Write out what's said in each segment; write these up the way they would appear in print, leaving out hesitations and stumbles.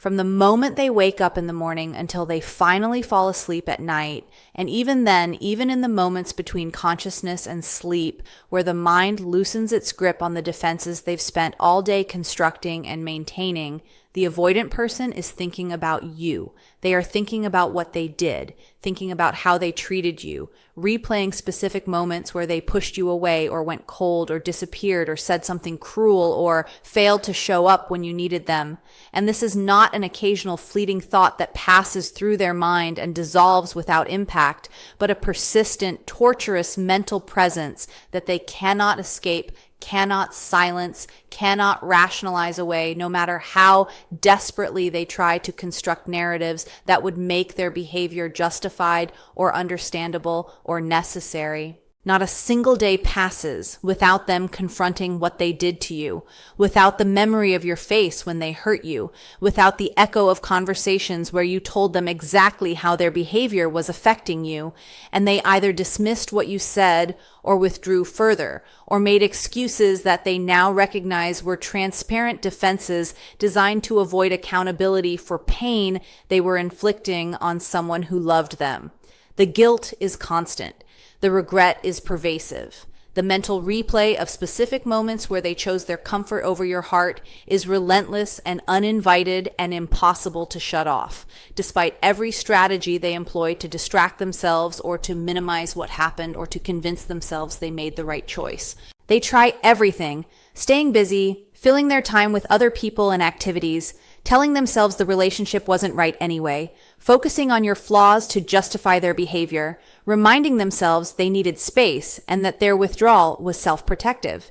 From the moment they wake up in the morning until they finally fall asleep at night, and even then, even in the moments between consciousness and sleep, where the mind loosens its grip on the defenses they've spent all day constructing and maintaining, the avoidant person is thinking about you. They are thinking about what they did, thinking about how they treated you, replaying specific moments where they pushed you away or went cold or disappeared or said something cruel or failed to show up when you needed them. And this is not an occasional fleeting thought that passes through their mind and dissolves without impact, but a persistent, torturous mental presence that they cannot escape, cannot silence, cannot rationalize away, no matter how desperately they try to construct narratives that would make their behavior justified or understandable or necessary. Not a single day passes without them confronting what they did to you, without the memory of your face when they hurt you, without the echo of conversations where you told them exactly how their behavior was affecting you, and they either dismissed what you said or withdrew further, or made excuses that they now recognize were transparent defenses designed to avoid accountability for pain they were inflicting on someone who loved them. The guilt is constant. The regret is pervasive. The mental replay of specific moments where they chose their comfort over your heart is relentless and uninvited and impossible to shut off, despite every strategy they employ to distract themselves or to minimize what happened or to convince themselves they made the right choice. They try everything, staying busy, filling their time with other people and activities, telling themselves the relationship wasn't right anyway, focusing on your flaws to justify their behavior, reminding themselves they needed space and that their withdrawal was self-protective.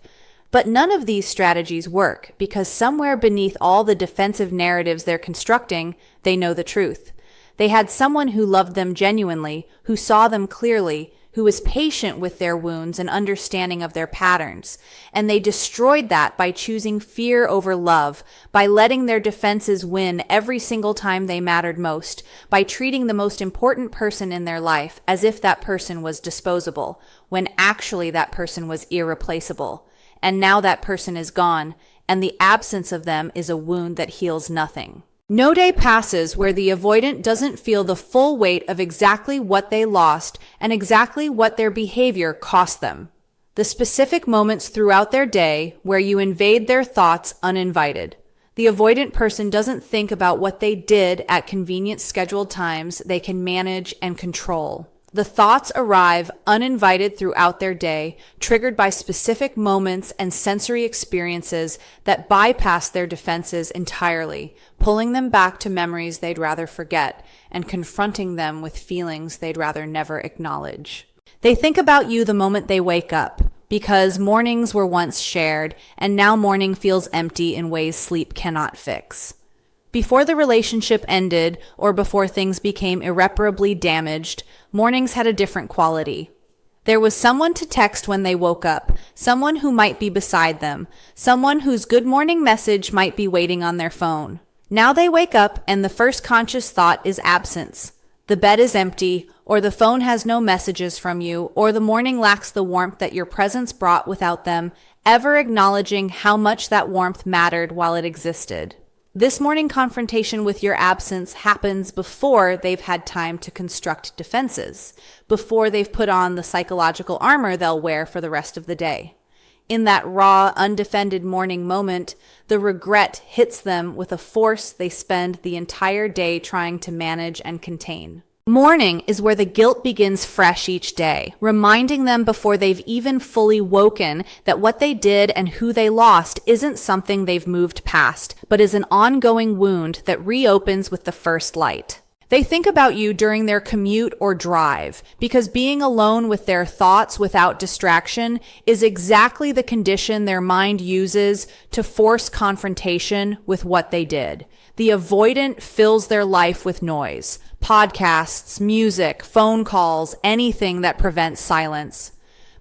But none of these strategies work because somewhere beneath all the defensive narratives they're constructing, they know the truth. They had someone who loved them genuinely, who saw them clearly, who was patient with their wounds and understanding of their patterns. And they destroyed that by choosing fear over love, by letting their defenses win every single time they mattered most, by treating the most important person in their life as if that person was disposable, when actually that person was irreplaceable. And now that person is gone, and the absence of them is a wound that heals nothing. No day passes where the avoidant doesn't feel the full weight of exactly what they lost and exactly what their behavior cost them. The specific moments throughout their day where you invade their thoughts uninvited. The avoidant person doesn't think about what they did at convenient scheduled times they can manage and control. The thoughts arrive uninvited throughout their day, triggered by specific moments and sensory experiences that bypass their defenses entirely, pulling them back to memories they'd rather forget and confronting them with feelings they'd rather never acknowledge. They think about you the moment they wake up, because mornings were once shared, and now morning feels empty in ways sleep cannot fix. Before the relationship ended or before things became irreparably damaged, mornings had a different quality. There was someone to text when they woke up, someone who might be beside them, someone whose good morning message might be waiting on their phone. Now they wake up and the first conscious thought is absence. The bed is empty, or the phone has no messages from you, or the morning lacks the warmth that your presence brought without them, ever acknowledging how much that warmth mattered while it existed. This morning confrontation with your absence happens before they've had time to construct defenses, before they've put on the psychological armor they'll wear for the rest of the day. In that raw, undefended morning moment, the regret hits them with a force they spend the entire day trying to manage and contain. Morning is where the guilt begins fresh each day, reminding them before they've even fully woken that what they did and who they lost isn't something they've moved past, but is an ongoing wound that reopens with the first light. They think about you during their commute or drive, because being alone with their thoughts without distraction is exactly the condition their mind uses to force confrontation with what they did. The avoidant fills their life with noise, podcasts, music, phone calls, anything that prevents silence.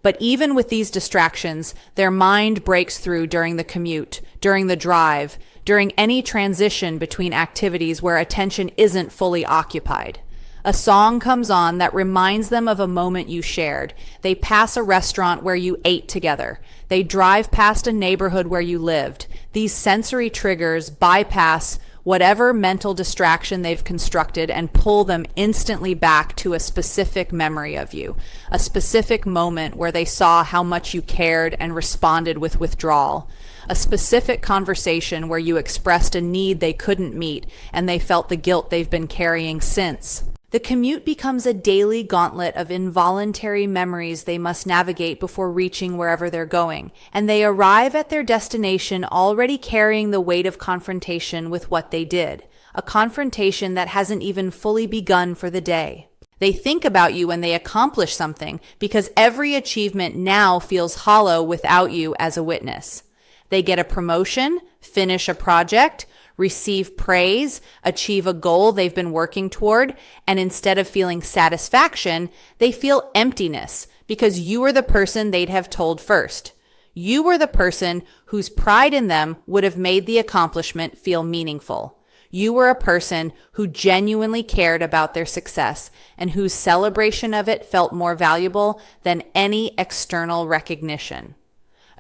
But even with these distractions, their mind breaks through during the commute, during the drive, during any transition between activities where attention isn't fully occupied. A song comes on that reminds them of a moment you shared. They pass a restaurant where you ate together. They drive past a neighborhood where you lived. These sensory triggers bypass whatever mental distraction they've constructed, and pull them instantly back to a specific memory of you, a specific moment where they saw how much you cared and responded with withdrawal, a specific conversation where you expressed a need they couldn't meet and they felt the guilt they've been carrying since. The commute becomes a daily gauntlet of involuntary memories they must navigate before reaching wherever they're going, and they arrive at their destination already carrying the weight of confrontation with what they did, a confrontation that hasn't even fully begun for the day. They think about you when they accomplish something because every achievement now feels hollow without you as a witness. They get a promotion, finish a project, receive praise, achieve a goal they've been working toward, and instead of feeling satisfaction, they feel emptiness because you were the person they'd have told first. You were the person whose pride in them would have made the accomplishment feel meaningful. You were a person who genuinely cared about their success and whose celebration of it felt more valuable than any external recognition.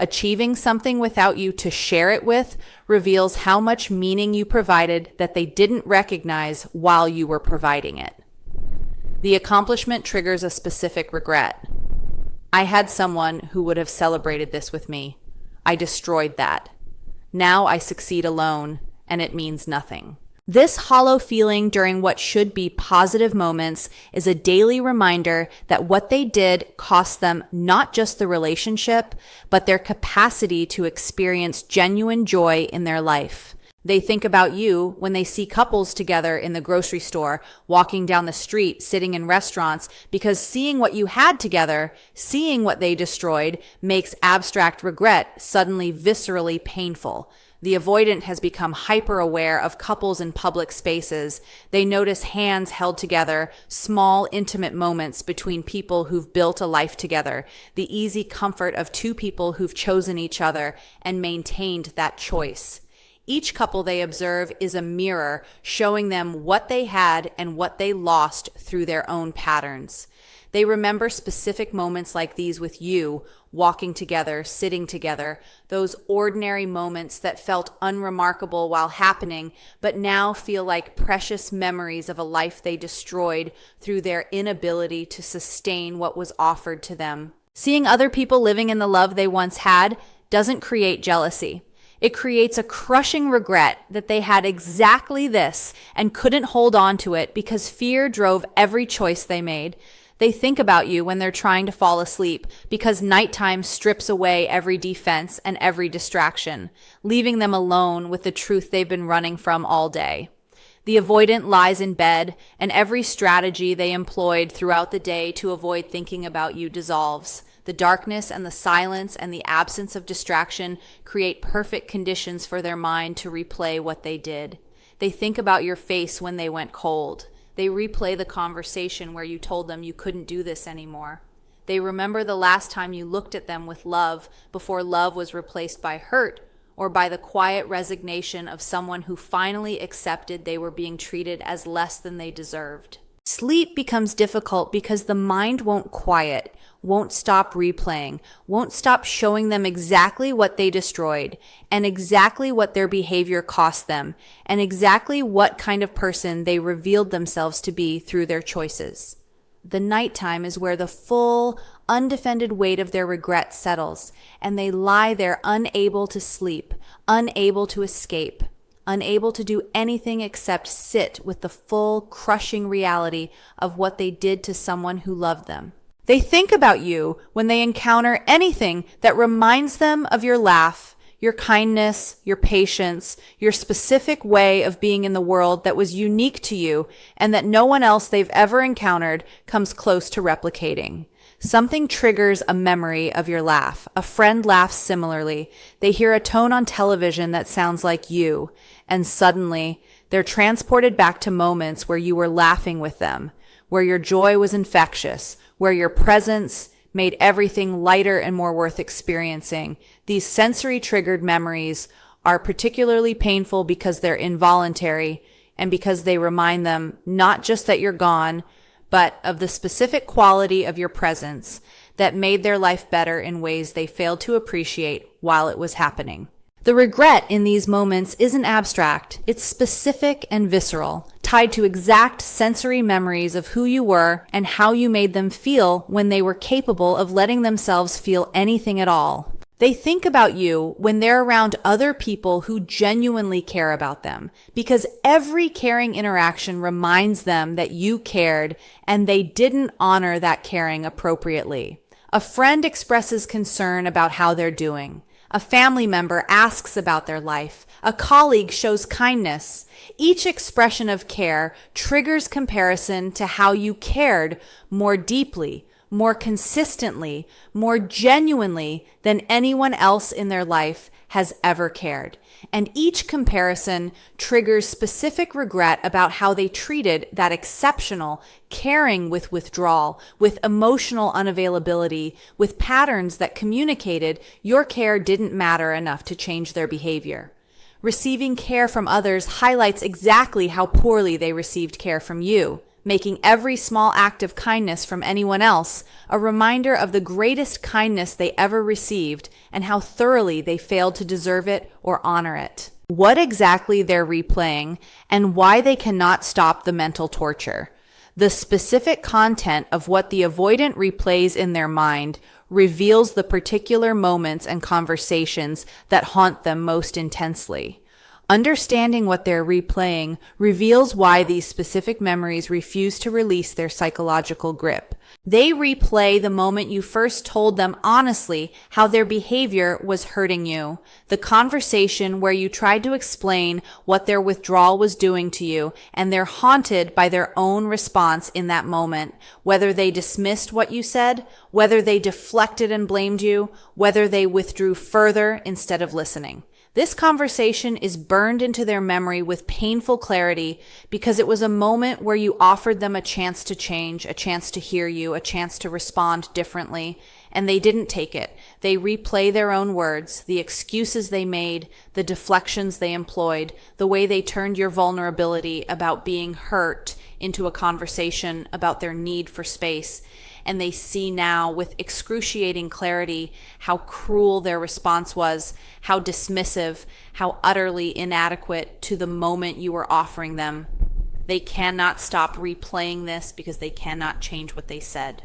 Achieving something without you to share it with reveals how much meaning you provided that they didn't recognize while you were providing it. The accomplishment triggers a specific regret. I had someone who would have celebrated this with me. I destroyed that. Now I succeed alone, and it means nothing. This hollow feeling during what should be positive moments is a daily reminder that what they did cost them not just the relationship, but their capacity to experience genuine joy in their life. They think about you when they see couples together in the grocery store, walking down the street, sitting in restaurants, because seeing what you had together, seeing what they destroyed, makes abstract regret suddenly viscerally painful. The avoidant has become hyper-aware of couples in public spaces. They notice hands held together, small, intimate moments between people who've built a life together, the easy comfort of two people who've chosen each other and maintained that choice. Each couple they observe is a mirror showing them what they had and what they lost through their own patterns. They remember specific moments like these with you, walking together, sitting together, those ordinary moments that felt unremarkable while happening, but now feel like precious memories of a life they destroyed through their inability to sustain what was offered to them. Seeing other people living in the love they once had doesn't create jealousy. It creates a crushing regret that they had exactly this and couldn't hold on to it because fear drove every choice they made. They think about you when they're trying to fall asleep because nighttime strips away every defense and every distraction, leaving them alone with the truth they've been running from all day. The avoidant lies in bed, and every strategy they employed throughout the day to avoid thinking about you dissolves. The darkness and the silence and the absence of distraction create perfect conditions for their mind to replay what they did. They think about your face when they went cold. They replay the conversation where you told them you couldn't do this anymore. They remember the last time you looked at them with love before love was replaced by hurt or by the quiet resignation of someone who finally accepted they were being treated as less than they deserved. Sleep becomes difficult because the mind won't quiet, won't stop replaying, won't stop showing them exactly what they destroyed and exactly what their behavior cost them and exactly what kind of person they revealed themselves to be through their choices. The nighttime is where the full, undefended weight of their regret settles, and they lie there unable to sleep, unable to escape, unable to do anything except sit with the full, crushing reality of what they did to someone who loved them. They think about you when they encounter anything that reminds them of your laugh, your kindness, your patience, your specific way of being in the world that was unique to you and that no one else they've ever encountered comes close to replicating. Something triggers a memory of your laugh. A friend laughs similarly. They hear a tone on television that sounds like you, and suddenly they're transported back to moments where you were laughing with them, where your joy was infectious, where your presence made everything lighter and more worth experiencing. These sensory triggered memories are particularly painful because they're involuntary and because they remind them not just that you're gone, but of the specific quality of your presence that made their life better in ways they failed to appreciate while it was happening. The regret in these moments isn't abstract, it's specific and visceral, tied to exact sensory memories of who you were and how you made them feel when they were capable of letting themselves feel anything at all. They think about you when they're around other people who genuinely care about them, because every caring interaction reminds them that you cared and they didn't honor that caring appropriately. A friend expresses concern about how they're doing. A family member asks about their life. A colleague shows kindness. Each expression of care triggers comparison to how you cared more deeply, more consistently, more genuinely than anyone else in their life has ever cared. And each comparison triggers specific regret about how they treated that exceptional caring with withdrawal, with emotional unavailability, with patterns that communicated your care didn't matter enough to change their behavior. Receiving care from others highlights exactly how poorly they received care from you, making every small act of kindness from anyone else a reminder of the greatest kindness they ever received and how thoroughly they failed to deserve it or honor it. What exactly they're replaying and why they cannot stop the mental torture. The specific content of what the avoidant replays in their mind reveals the particular moments and conversations that haunt them most intensely. Understanding what they're replaying reveals why these specific memories refuse to release their psychological grip. They replay the moment you first told them honestly how their behavior was hurting you, the conversation where you tried to explain what their withdrawal was doing to you, and they're haunted by their own response in that moment, whether they dismissed what you said, whether they deflected and blamed you, whether they withdrew further instead of listening. This conversation is burned into their memory with painful clarity because it was a moment where you offered them a chance to change, a chance to hear you, a chance to respond differently, and they didn't take it. They replay their own words, the excuses they made, the deflections they employed, the way they turned your vulnerability about being hurt into a conversation about their need for space. And they see now with excruciating clarity how cruel their response was, how dismissive, how utterly inadequate to the moment you were offering them. They cannot stop replaying this because they cannot change what they said.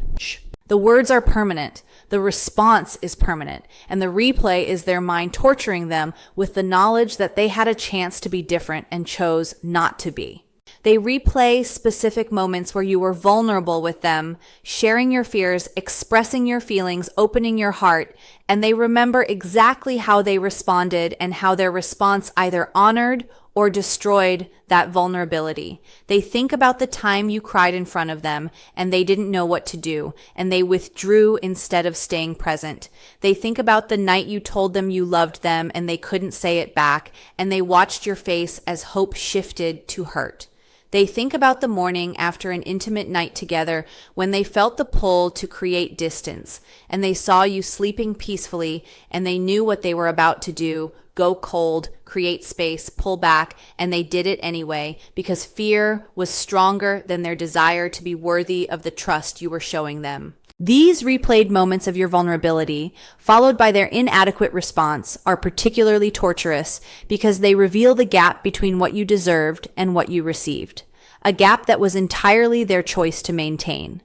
The words are permanent, the response is permanent, and the replay is their mind torturing them with the knowledge that they had a chance to be different and chose not to be. They replay specific moments where you were vulnerable with them, sharing your fears, expressing your feelings, opening your heart, and they remember exactly how they responded and how their response either honored or destroyed that vulnerability. They think about the time you cried in front of them and they didn't know what to do, and they withdrew instead of staying present. They think about the night you told them you loved them and they couldn't say it back, and they watched your face as hope shifted to hurt. They think about the morning after an intimate night together when they felt the pull to create distance, and they saw you sleeping peacefully, and they knew what they were about to do, go cold, create space, pull back, and they did it anyway because fear was stronger than their desire to be worthy of the trust you were showing them. These replayed moments of your vulnerability, followed by their inadequate response, are particularly torturous because they reveal the gap between what you deserved and what you received, a gap that was entirely their choice to maintain.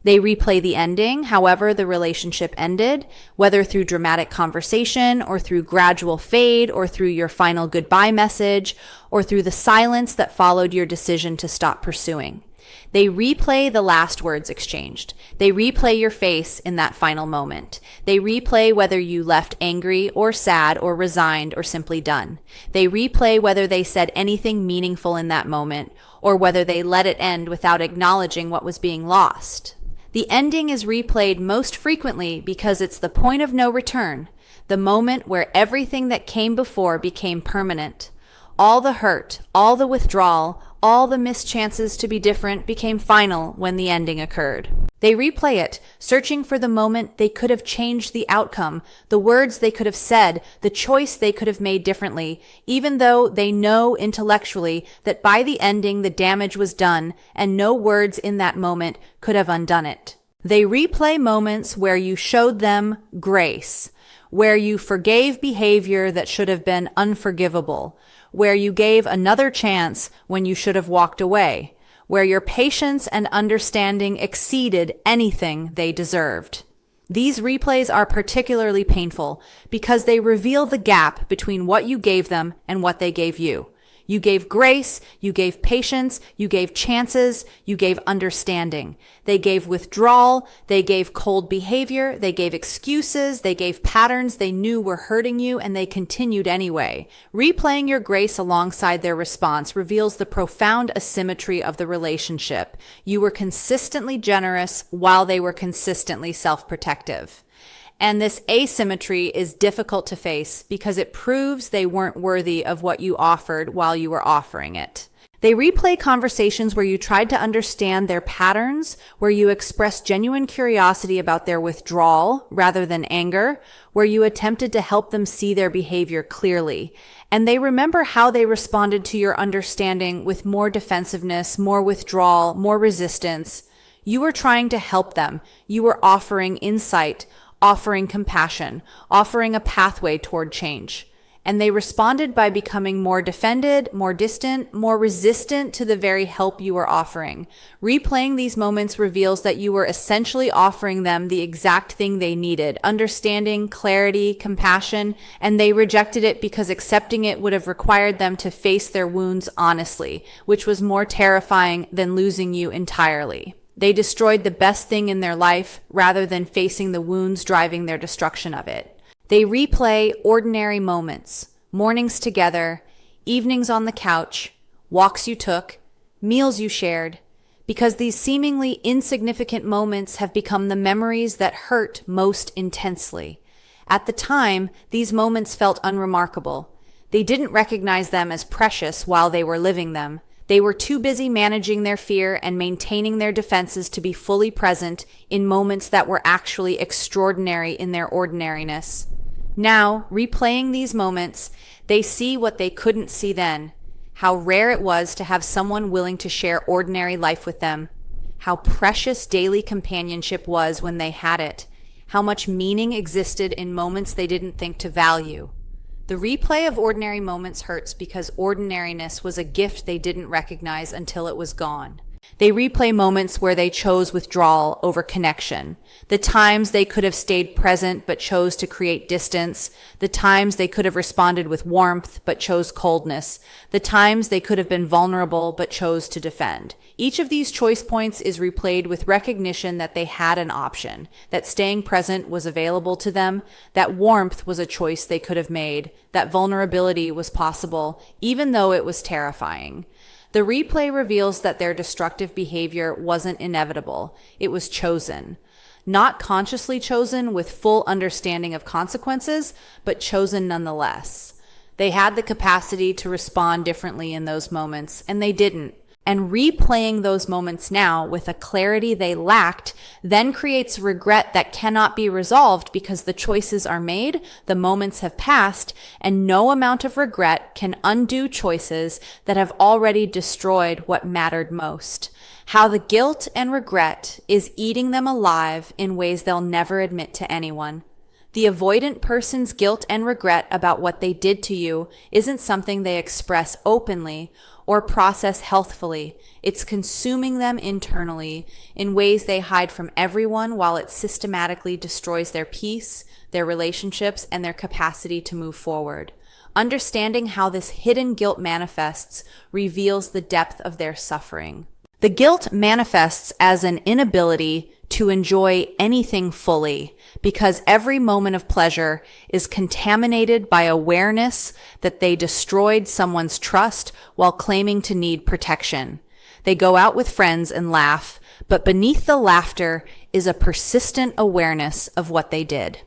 They replay the ending, however the relationship ended, whether through dramatic conversation or through gradual fade or through your final goodbye message or through the silence that followed your decision to stop pursuing. They replay the last words exchanged. They replay your face in that final moment. They replay whether you left angry or sad or resigned or simply done. They replay whether they said anything meaningful in that moment or whether they let it end without acknowledging what was being lost. The ending is replayed most frequently because it's the point of no return, the moment where everything that came before became permanent. All the hurt, all the withdrawal, all the missed chances to be different became final when the ending occurred. They replay it, searching for the moment they could have changed the outcome, the words they could have said, the choice they could have made differently, even though they know intellectually that by the ending the damage was done and no words in that moment could have undone it. They replay moments where you showed them grace, where you forgave behavior that should have been unforgivable, where you gave another chance when you should have walked away, where your patience and understanding exceeded anything they deserved. These replays are particularly painful because they reveal the gap between what you gave them and what they gave you. You gave grace, you gave patience, you gave chances, you gave understanding. They gave withdrawal, they gave cold behavior, they gave excuses, they gave patterns they knew were hurting you, and they continued anyway. Replaying your grace alongside their response reveals the profound asymmetry of the relationship. You were consistently generous while they were consistently self-protective. And this asymmetry is difficult to face because it proves they weren't worthy of what you offered while you were offering it. They replay conversations where you tried to understand their patterns, where you expressed genuine curiosity about their withdrawal rather than anger, where you attempted to help them see their behavior clearly. And they remember how they responded to your understanding with more defensiveness, more withdrawal, more resistance. You were trying to help them. You were offering insight, offering compassion, offering a pathway toward change. And they responded by becoming more defended, more distant, more resistant to the very help you were offering. Replaying these moments reveals that you were essentially offering them the exact thing they needed: understanding, clarity, compassion, and they rejected it because accepting it would have required them to face their wounds honestly, which was more terrifying than losing you entirely. They destroyed the best thing in their life rather than facing the wounds driving their destruction of it. They replay ordinary moments, mornings together, evenings on the couch, walks you took, meals you shared, because these seemingly insignificant moments have become the memories that hurt most intensely. At the time, these moments felt unremarkable. They didn't recognize them as precious while they were living them. They were too busy managing their fear and maintaining their defenses to be fully present in moments that were actually extraordinary in their ordinariness. Now, replaying these moments, they see what they couldn't see then: how rare it was to have someone willing to share ordinary life with them, how precious daily companionship was when they had it, how much meaning existed in moments they didn't think to value. The replay of ordinary moments hurts because ordinariness was a gift they didn't recognize until it was gone. They replay moments where they chose withdrawal over connection, the times they could have stayed present but chose to create distance, the times they could have responded with warmth but chose coldness, the times they could have been vulnerable but chose to defend. Each of these choice points is replayed with recognition that they had an option, that staying present was available to them, that warmth was a choice they could have made, that vulnerability was possible, even though it was terrifying. The replay reveals that their destructive behavior wasn't inevitable. It was chosen. Not consciously chosen with full understanding of consequences, but chosen nonetheless. They had the capacity to respond differently in those moments, and they didn't. And replaying those moments now with a clarity they lacked then creates regret that cannot be resolved because the choices are made, the moments have passed, and no amount of regret can undo choices that have already destroyed what mattered most. How the guilt and regret is eating them alive in ways they'll never admit to anyone. The avoidant person's guilt and regret about what they did to you isn't something they express openly or process healthfully. It's consuming them internally in ways they hide from everyone while it systematically destroys their peace, their relationships, and their capacity to move forward. Understanding how this hidden guilt manifests reveals the depth of their suffering. The guilt manifests as an inability to enjoy anything fully because every moment of pleasure is contaminated by awareness that they destroyed someone's trust while claiming to need protection. They go out with friends and laugh, but beneath the laughter is a persistent awareness of what they did.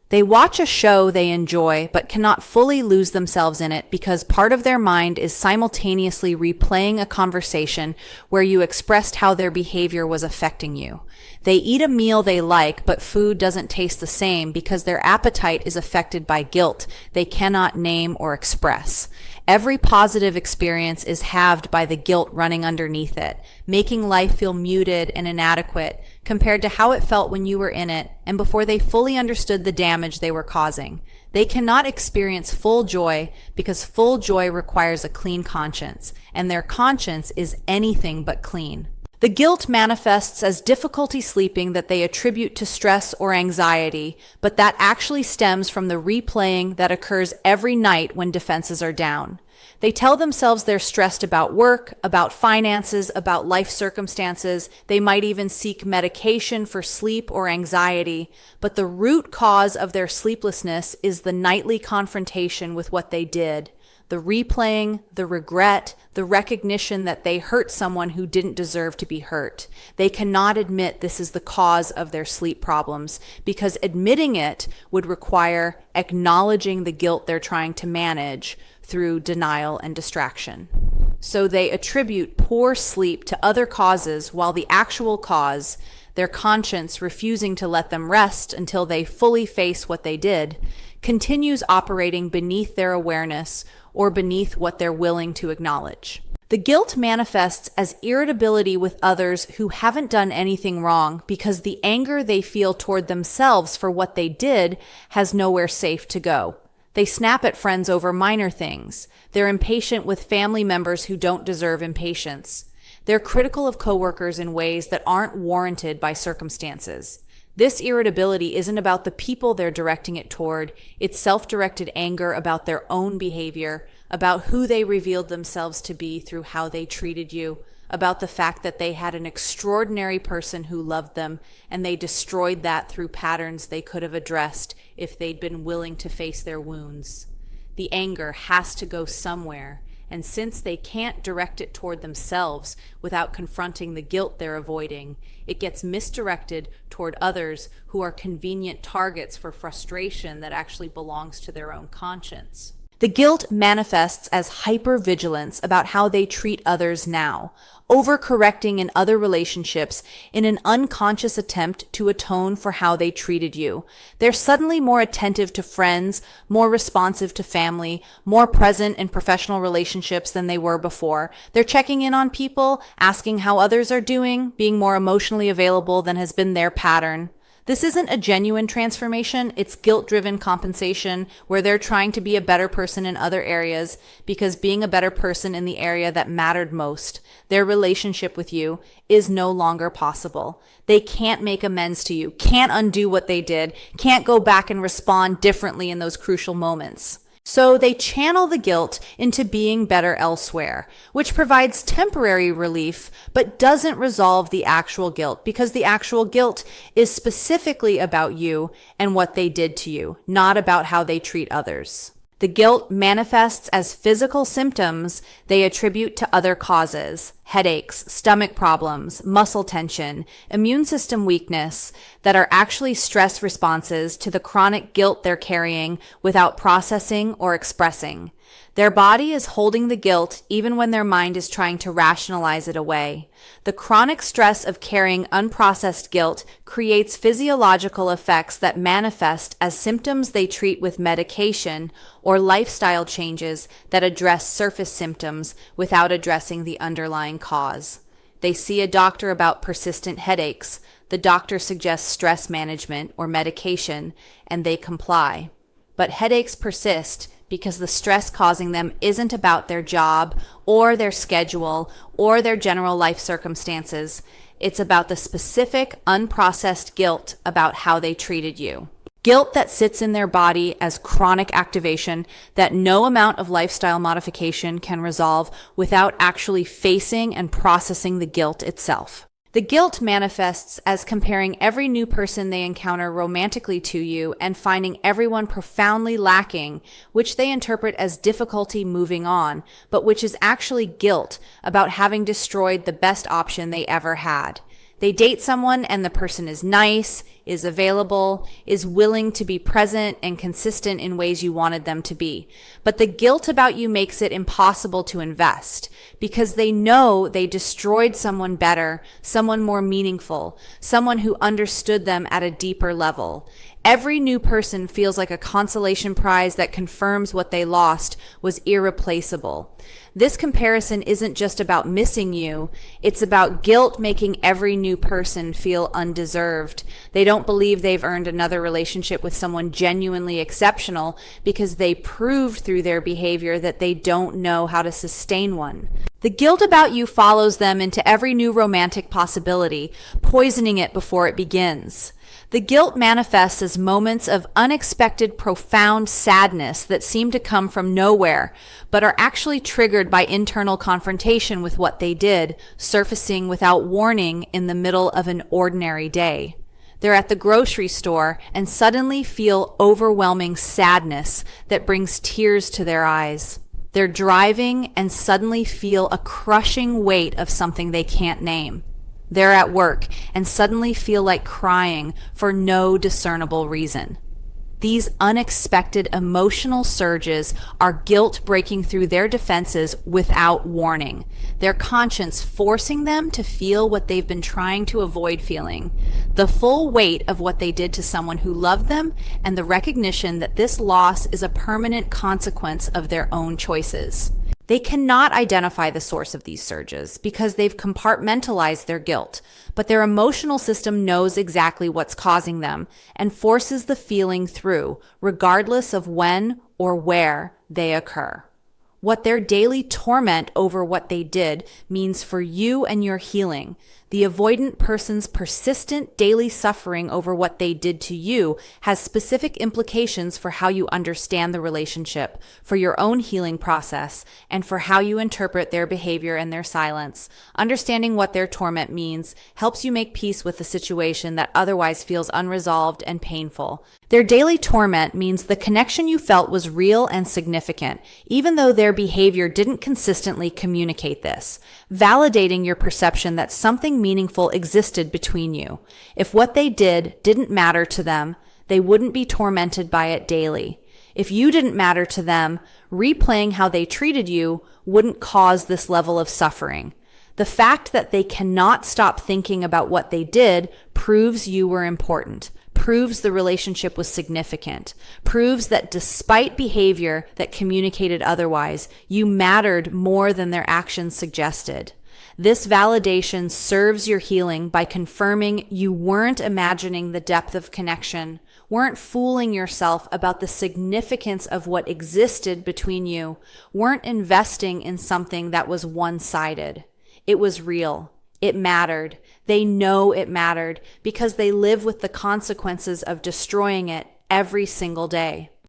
They watch a show they enjoy but cannot fully lose themselves in it because part of their mind is simultaneously replaying a conversation where you expressed how their behavior was affecting you. They eat a meal they like, but food doesn't taste the same because their appetite is affected by guilt they cannot name or express. Every positive experience is halved by the guilt running underneath it, making life feel muted and inadequate compared to how it felt when you were in it and before they fully understood the damage they were causing. They cannot experience full joy because full joy requires a clean conscience, and their conscience is anything but clean. The guilt manifests as difficulty sleeping that they attribute to stress or anxiety, but that actually stems from the replaying that occurs every night when defenses are down. They tell themselves they're stressed about work, about finances, about life circumstances. They might even seek medication for sleep or anxiety, but the root cause of their sleeplessness is the nightly confrontation with what they did. The replaying, the regret, the recognition that they hurt someone who didn't deserve to be hurt. They cannot admit this is the cause of their sleep problems because admitting it would require acknowledging the guilt they're trying to manage through denial and distraction. So they attribute poor sleep to other causes while the actual cause, their conscience refusing to let them rest until they fully face what they did, continues operating beneath their awareness or beneath what they're willing to acknowledge. The guilt manifests as irritability with others who haven't done anything wrong because the anger they feel toward themselves for what they did has nowhere safe to go. They snap at friends over minor things. They're impatient with family members who don't deserve impatience. They're critical of coworkers in ways that aren't warranted by circumstances. This irritability isn't about the people they're directing it toward. It's self-directed anger about their own behavior, about who they revealed themselves to be through how they treated you, about the fact that they had an extraordinary person who loved them, and they destroyed that through patterns they could have addressed if they'd been willing to face their wounds. The anger has to go somewhere, and since they can't direct it toward themselves without confronting the guilt they're avoiding, it gets misdirected toward others who are convenient targets for frustration that actually belongs to their own conscience. The guilt manifests as hypervigilance about how they treat others now, overcorrecting in other relationships in an unconscious attempt to atone for how they treated you. They're suddenly more attentive to friends, more responsive to family, more present in professional relationships than they were before. They're checking in on people, asking how others are doing, being more emotionally available than has been their pattern. This isn't a genuine transformation, it's guilt-driven compensation where they're trying to be a better person in other areas because being a better person in the area that mattered most, their relationship with you, is no longer possible. They can't make amends to you, can't undo what they did, can't go back and respond differently in those crucial moments. So they channel the guilt into being better elsewhere, which provides temporary relief, but doesn't resolve the actual guilt because the actual guilt is specifically about you and what they did to you, not about how they treat others. The guilt manifests as physical symptoms they attribute to other causes, headaches, stomach problems, muscle tension, immune system weakness, that are actually stress responses to the chronic guilt they're carrying without processing or expressing. Their body is holding the guilt even when their mind is trying to rationalize it away. The chronic stress of carrying unprocessed guilt creates physiological effects that manifest as symptoms they treat with medication or lifestyle changes that address surface symptoms without addressing the underlying cause. They see a doctor about persistent headaches. The doctor suggests stress management or medication, and they comply. But headaches persist because the stress causing them isn't about their job or their schedule or their general life circumstances. It's about the specific, unprocessed guilt about how they treated you. Guilt that sits in their body as chronic activation that no amount of lifestyle modification can resolve without actually facing and processing the guilt itself. The guilt manifests as comparing every new person they encounter romantically to you and finding everyone profoundly lacking, which they interpret as difficulty moving on, but which is actually guilt about having destroyed the best option they ever had. They date someone and the person is nice, is available, is willing to be present and consistent in ways you wanted them to be. But the guilt about you makes it impossible to invest because they know they destroyed someone better, someone more meaningful, someone who understood them at a deeper level. Every new person feels like a consolation prize that confirms what they lost was irreplaceable. This comparison isn't just about missing you, it's about guilt making every new person feel undeserved. They don't believe they've earned another relationship with someone genuinely exceptional because they proved through their behavior that they don't know how to sustain one. The guilt about you follows them into every new romantic possibility, poisoning it before it begins. The guilt manifests as moments of unexpected, profound sadness that seem to come from nowhere, but are actually triggered by internal confrontation with what they did, surfacing without warning in the middle of an ordinary day. They're at the grocery store and suddenly feel overwhelming sadness that brings tears to their eyes. They're driving and suddenly feel a crushing weight of something they can't name. They're at work and suddenly feel like crying for no discernible reason. These unexpected emotional surges are guilt breaking through their defenses without warning, their conscience forcing them to feel what they've been trying to avoid feeling, the full weight of what they did to someone who loved them, and the recognition that this loss is a permanent consequence of their own choices. They cannot identify the source of these surges because they've compartmentalized their guilt, but their emotional system knows exactly what's causing them and forces the feeling through, regardless of when or where they occur. What their daily torment over what they did means for you and your healing. The avoidant person's persistent daily suffering over what they did to you has specific implications for how you understand the relationship, for your own healing process, and for how you interpret their behavior and their silence. Understanding what their torment means helps you make peace with the situation that otherwise feels unresolved and painful. Their daily torment means the connection you felt was real and significant, even though their behavior didn't consistently communicate this, validating your perception that something meaningful existed between you. If what they did didn't matter to them, they wouldn't be tormented by it daily. If you didn't matter to them, replaying how they treated you wouldn't cause this level of suffering. The fact that they cannot stop thinking about what they did proves you were important, proves the relationship was significant, proves that despite behavior that communicated otherwise, you mattered more than their actions suggested. This validation serves your healing by confirming you weren't imagining the depth of connection, weren't fooling yourself about the significance of what existed between you, weren't investing in something that was one-sided. It was real. It mattered. They know it mattered because they live with the consequences of destroying it every single day.